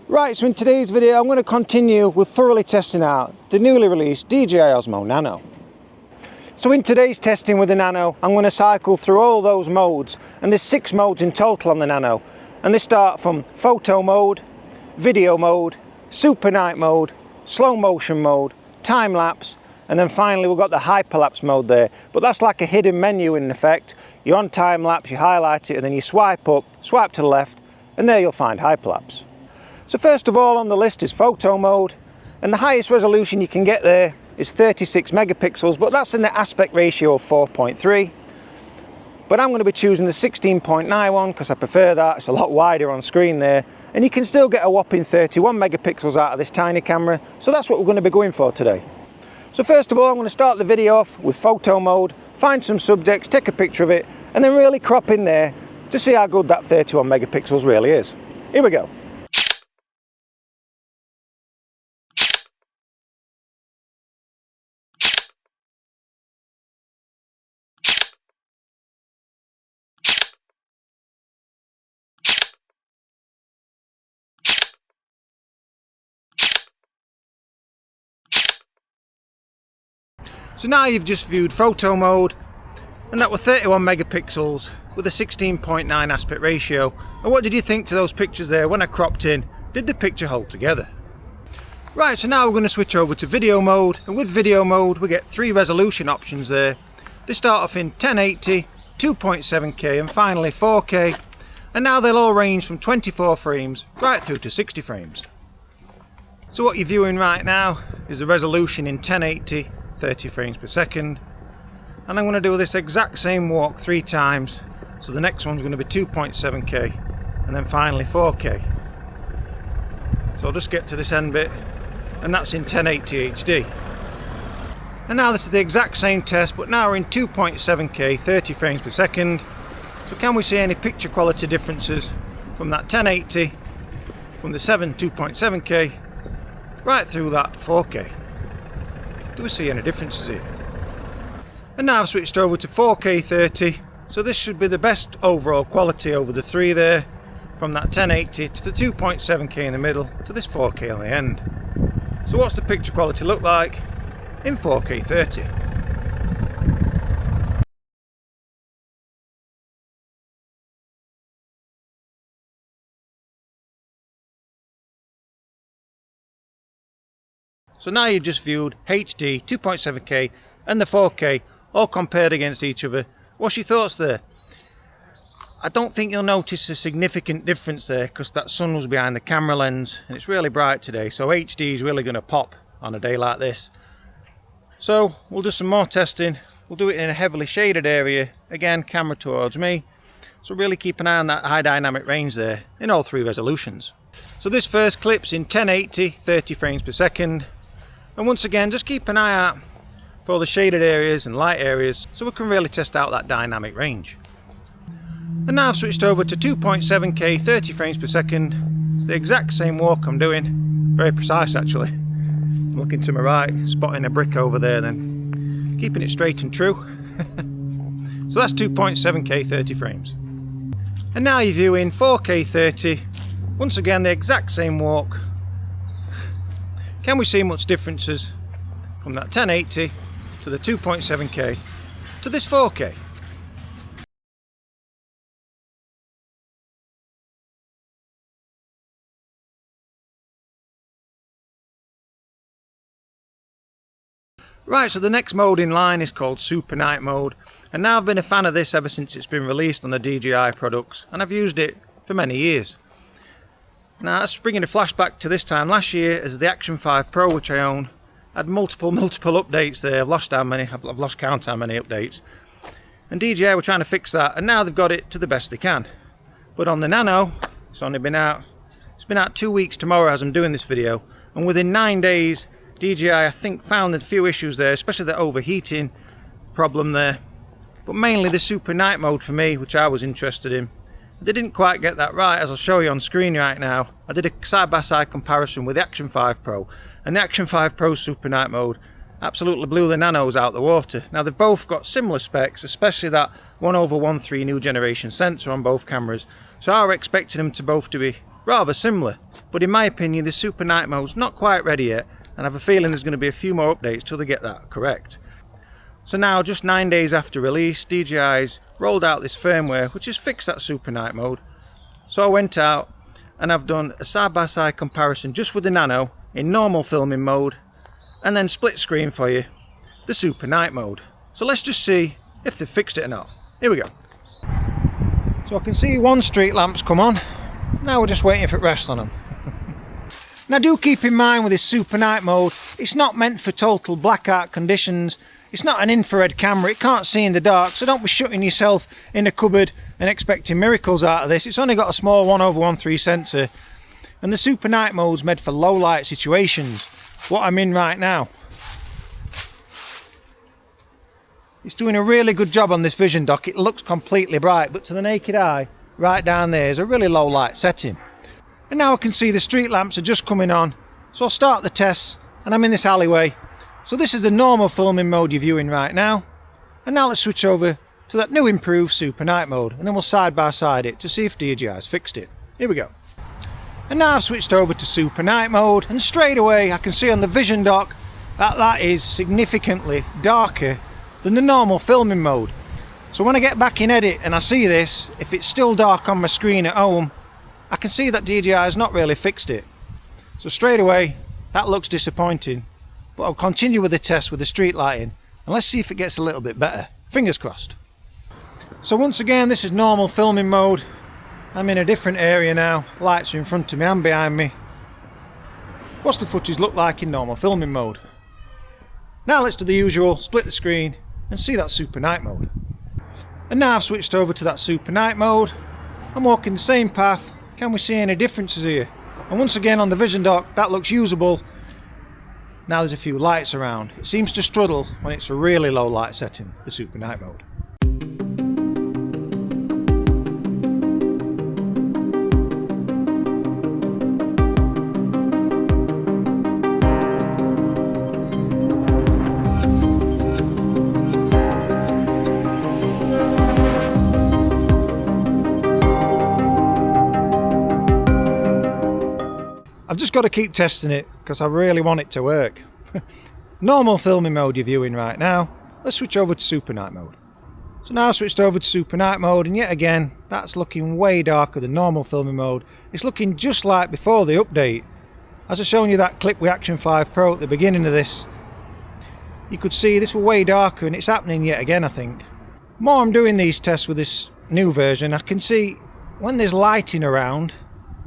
Right, so in today's video I'm going to continue with thoroughly testing out the newly released DJI Osmo Nano. So in today's testing with the Nano, I'm going to cycle through all those modes, and there's 6 modes in total on the Nano, and they start from photo mode, video mode, Supernight mode, slow motion mode, time lapse, and then finally we've got the hyperlapse mode there, but that's like a hidden menu in effect. You're on time lapse, you highlight it, and then you swipe up, swipe to the left, and there you'll find hyperlapse. So first of all on the list is photo mode, and the highest resolution you can get there is 36 megapixels, but that's in the aspect ratio of 4.3. But I'm going to be choosing the 16.9 one because I prefer that. It's a lot wider on screen there, and you can still get a whopping 31 megapixels out of this tiny camera, so that's what we're going to be going for today. So first of all I'm going to start the video off with photo mode, find some subjects, take a picture of it, and then really crop in there to see how good that 31 megapixels really is. Here we go. So now you've just viewed photo mode, and that was 31 megapixels with a 16.9 aspect ratio. And what did you think to those pictures there when I cropped in? Did the picture hold together? Right, so now we're going to switch over to video mode, and with video mode we get 3 resolution options there. They start off in 1080, 2.7K and finally 4K, and now they'll all range from 24 frames right through to 60 frames. So what you're viewing right now is the resolution in 1080, 30 frames per second, and I'm going to do this exact same walk 3 times. So the next one's going to be 2.7K and then finally 4K. So I'll just get to this end bit, and that's in 1080 HD. And now this is the exact same test, but now we're in 2.7K 30 frames per second. So can we see any picture quality differences from that 1080, from the 2.7K right through that 4K? Do we see any differences here? And now I've switched over to 4K 30, so this should be the best overall quality over the 3 there, from that 1080 to the 2.7K in the middle to this 4K on the end. So what's the picture quality look like in 4K 30? So now you've just viewed HD, 2.7K and the 4K all compared against each other. What's your thoughts there? I don't think you'll notice a significant difference there because that sun was behind the camera lens and it's really bright today, so HD is really going to pop on a day like this. So we'll do some more testing. We'll do it in a heavily shaded area, again camera towards me, so really keep an eye on that high dynamic range there in all 3 resolutions. So this first clip's in 1080, 30 frames per second. And once again, just keep an eye out for all the shaded areas and light areas so we can really test out that dynamic range. And now I've switched over to 2.7K 30 frames per second. It's the exact same walk I'm doing. Very precise actually. Looking to my right, spotting a brick over there, then keeping it straight and true. So that's 2.7K 30 frames. And now you're viewing 4K 30. Once again, the exact same walk. Can we see much differences from that 1080 to the 2.7K to this 4K? Right, so the next mode in line is called Supernight mode, and now I've been a fan of this ever since it's been released on the DJI products, and I've used it for many years. Now that's bringing a flashback to this time last year as the Action 5 Pro, which I own, had multiple updates there. I've lost count how many updates. And DJI were trying to fix that, and now they've got it to the best they can. But on the Nano, it's been out 2 weeks tomorrow as I'm doing this video, and within 9 days DJI I think found a few issues there, especially the overheating problem there. But mainly the Supernight mode for me, which I was interested in. They didn't quite get that right, as I'll show you on screen right now. I did a side-by-side comparison with the Action 5 Pro, and the Action 5 Pro Supernight mode absolutely blew the Nanos out the water. Now they've both got similar specs, especially that 1/1.3 new generation sensor on both cameras, so I were expecting them to both to be rather similar, but in my opinion the Super Night mode's not quite ready yet, and I have a feeling there's going to be a few more updates till they get that correct. So now, just 9 days after release, DJI's rolled out this firmware which has fixed that Super Night mode. So I went out and I've done a side-by-side comparison just with the Nano in normal filming mode, and then split screen for you the Super Night mode. So let's just see if they've fixed it or not. Here we go. So I can see one street lamp's come on. Now we're just waiting if it rests on them. Now do keep in mind with this Super Night mode, it's not meant for total blackout conditions. It's not an infrared camera, it can't see in the dark, so don't be shutting yourself in a cupboard and expecting miracles out of this. It's only got a small 1/1.3 sensor, and the Super Night mode's made for low light situations, what I'm in right now. It's doing a really good job on this vision dock. It looks completely bright, but to the naked eye, right down there is a really low light setting. And now I can see the street lamps are just coming on, so I'll start the tests, and I'm in this alleyway. So this is the normal filming mode you're viewing right now, and now let's switch over to that new improved Super Night mode, and then we'll side by side it to see if DJI's fixed it. Here we go. And now I've switched over to Super Night mode, and straight away I can see on the vision dock that is significantly darker than the normal filming mode. So when I get back in edit and I see this, if it's still dark on my screen at home, I can see that DJI has not really fixed it. So straight away that looks disappointing, but I'll continue with the test with the street lighting and let's see if it gets a little bit better. Fingers crossed. So once again, this is normal filming mode. I'm in a different area now. Lights are in front of me and behind me. What's the footage look like in normal filming mode? Now let's do the usual, split the screen and see that Super Night mode. And now I've switched over to that Super Night mode. I'm walking the same path. Can we see any differences here? And once again on the vision dock, that looks usable. Now there's a few lights around. It seems to struggle when it's a really low light setting, the Super Night mode. I've just got to keep testing it because I really want it to work. Normal filming mode you're viewing right now. Let's switch over to Super Night mode. So now I've switched over to Super Night mode, and yet again that's looking way darker than normal filming mode. It's looking just like before the update. As I've shown you that clip with Action 5 Pro at the beginning of this, you could see this was way darker, and it's happening yet again I think. More I'm doing these tests with this new version, I can see when there's lighting around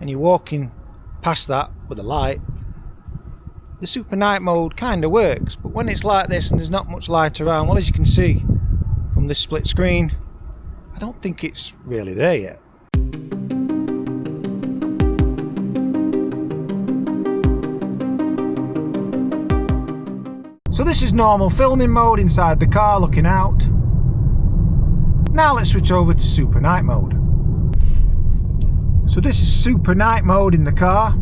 and you're walking past that with a light, the Super Night mode kind of works, but when it's like this and there's not much light around, well, as you can see from this split screen, I don't think it's really there yet. So this is normal filming mode inside the car looking out. Now let's switch over to Super Night mode. So this is Super Night mode in the car.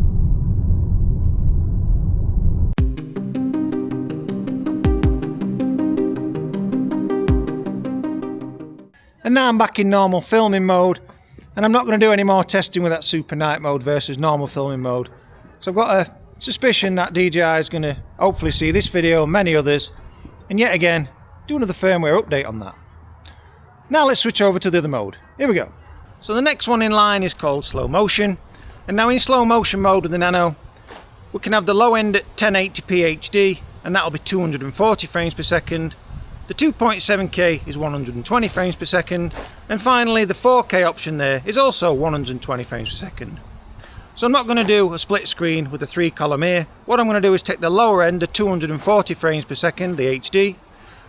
And now I'm back in normal filming mode, and I'm not going to do any more testing with that Super Night mode versus normal filming mode. So I've got a suspicion that DJI is going to hopefully see this video and many others, and yet again do another firmware update on that. Now let's switch over to the other mode. Here we go. So the next one in line is called Slowmotion, and now in Slowmotion mode with the Nano we can have the low end at 1080p HD, and that'll be 240 frames per second. The 2.7K is 120 frames per second, and finally the 4K option there is also 120 frames per second. So I'm not going to do a split screen with a 3-column here. What I'm going to do is take the lower end of 240 frames per second, the HD,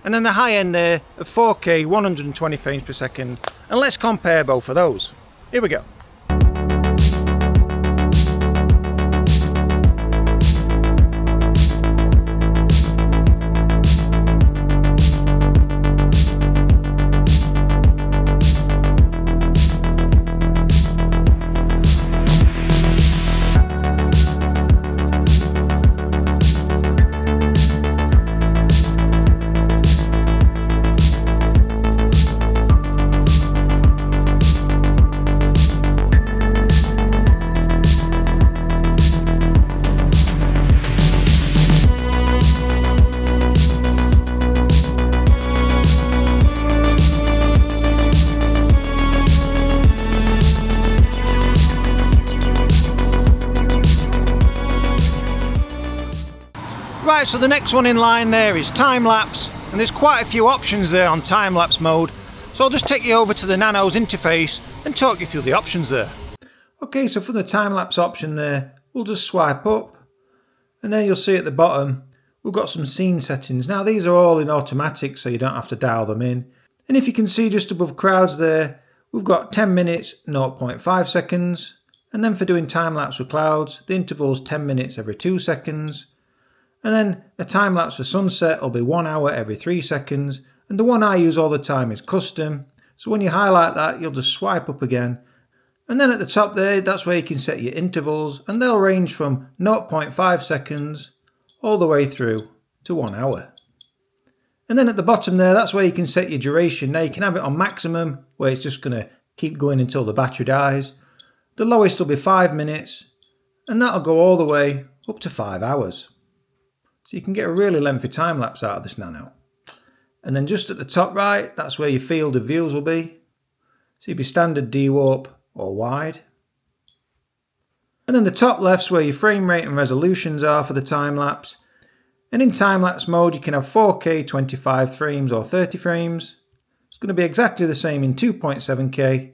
and then the high end there of 4K 120 frames per second, and let's compare both of those. Here we go. Right, so the next one in line there is time-lapse, and there's quite a few options there on time-lapse mode, so I'll just take you over to the Nano's interface and talk you through the options there. Okay, so for the time-lapse option there, we'll just swipe up, and then you'll see at the bottom we've got some scene settings. Now these are all in automatic, so you don't have to dial them in. And if you can see just above crowds there, we've got 10 minutes, 0.5 seconds, and then for doing time-lapse with clouds, the interval's 10 minutes every 2 seconds. And then a time-lapse for sunset will be 1 hour every 3 seconds. And the one I use all the time is custom. So when you highlight that, you'll just swipe up again. And then at the top there, that's where you can set your intervals. And they'll range from 0.5 seconds all the way through to 1 hour. And then at the bottom there, that's where you can set your duration. Now you can have it on maximum, where it's just going to keep going until the battery dies. The lowest will be 5 minutes. And that'll go all the way up to 5 hours. So you can get a really lengthy time lapse out of this Nano. And then just at the top right, that's where your field of views will be. So you'll be standard D-warp or wide. And then the top left's where your frame rate and resolutions are for the time lapse. And in time lapse mode, you can have 4K 25 frames or 30 frames. It's going to be exactly the same in 2.7K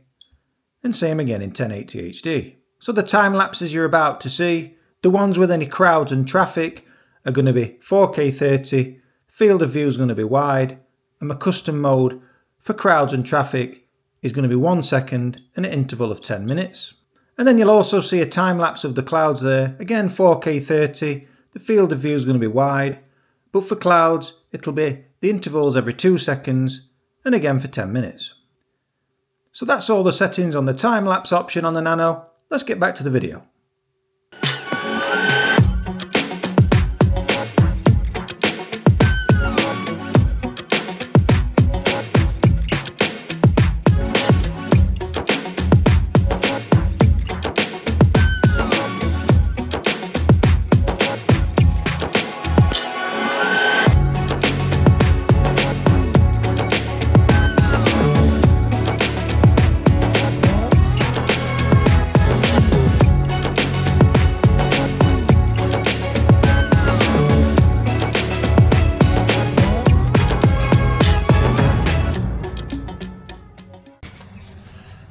and same again in 1080 HD. So the time lapses you're about to see, the ones with any crowds and traffic, are going to be 4K 30, field of view is going to be wide, and my custom mode for crowds and traffic is going to be 1 second and an interval of 10 minutes. And then you'll also see a time lapse of the clouds there, again 4K 30, the field of view is going to be wide, but for clouds it'll be the intervals every 2 seconds and again for 10 minutes. So that's all the settings on the time lapse option on the Nano. Let's get back to the video.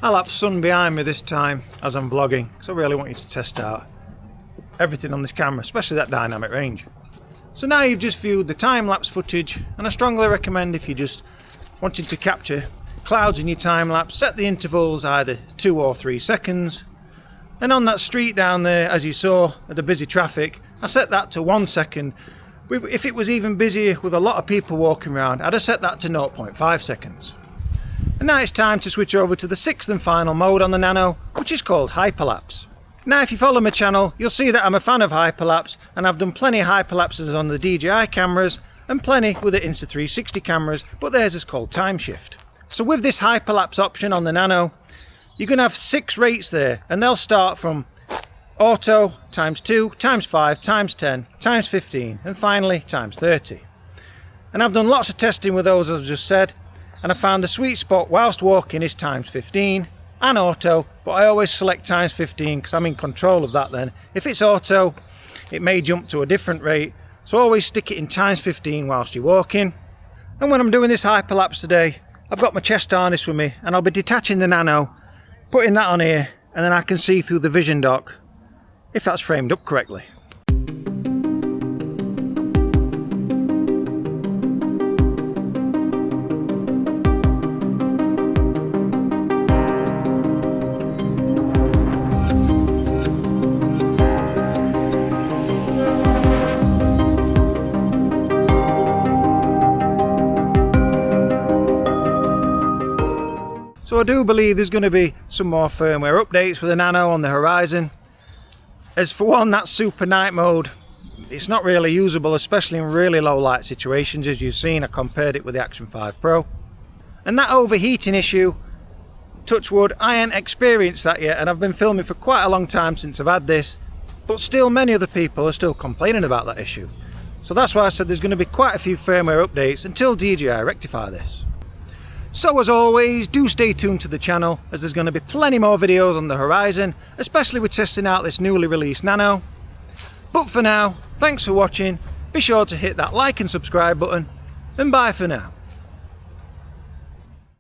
I'll have sun behind me this time as I'm vlogging, because I really want you to test out everything on this camera, especially that dynamic range. So now you've just viewed the time-lapse footage, and I strongly recommend, if you're just wanting to capture clouds in your time-lapse, set the intervals either 2 or 3 seconds. And on that street down there, as you saw at the busy traffic, I set that to 1 second. If it was even busier with a lot of people walking around, I'd have set that to 0.5 seconds. And now it's time to switch over to the 6th and final mode on the Nano, which is called Hyperlapse. Now if you follow my channel, you'll see that I'm a fan of Hyperlapse, and I've done plenty of Hyperlapses on the DJI cameras and plenty with the Insta360 cameras, but theirs is called Time Shift. So with this Hyperlapse option on the Nano, you're going to have 6 rates there, and they'll start from Auto, ×2, ×5, ×10, ×15, and finally ×30. And I've done lots of testing with those, as I've just said, and I found the sweet spot whilst walking is ×15 and auto, but I always select ×15 because I'm in control of that then. If it's auto, it may jump to a different rate, so always stick it in ×15 whilst you're walking. And when I'm doing this Hyperlapse today, I've got my chest harness with me, and I'll be detaching the Nano, putting that on here, and then I can see through the vision dock if that's framed up correctly. So I do believe there's going to be some more firmware updates with the Nano on the horizon. As for one, that Supernight mode, it's not really usable, especially in really low light situations. As you've seen, I compared it with the Action 5 Pro. And that overheating issue, touch wood, I ain't experienced that yet, and I've been filming for quite a long time since I've had this, but still many other people are still complaining about that issue. So that's why I said there's going to be quite a few firmware updates until DJI rectify this. So as always, do stay tuned to the channel, as there's going to be plenty more videos on the horizon, especially with testing out this newly released Nano. But for now, thanks for watching, Be sure to hit that like and subscribe button, and bye for now.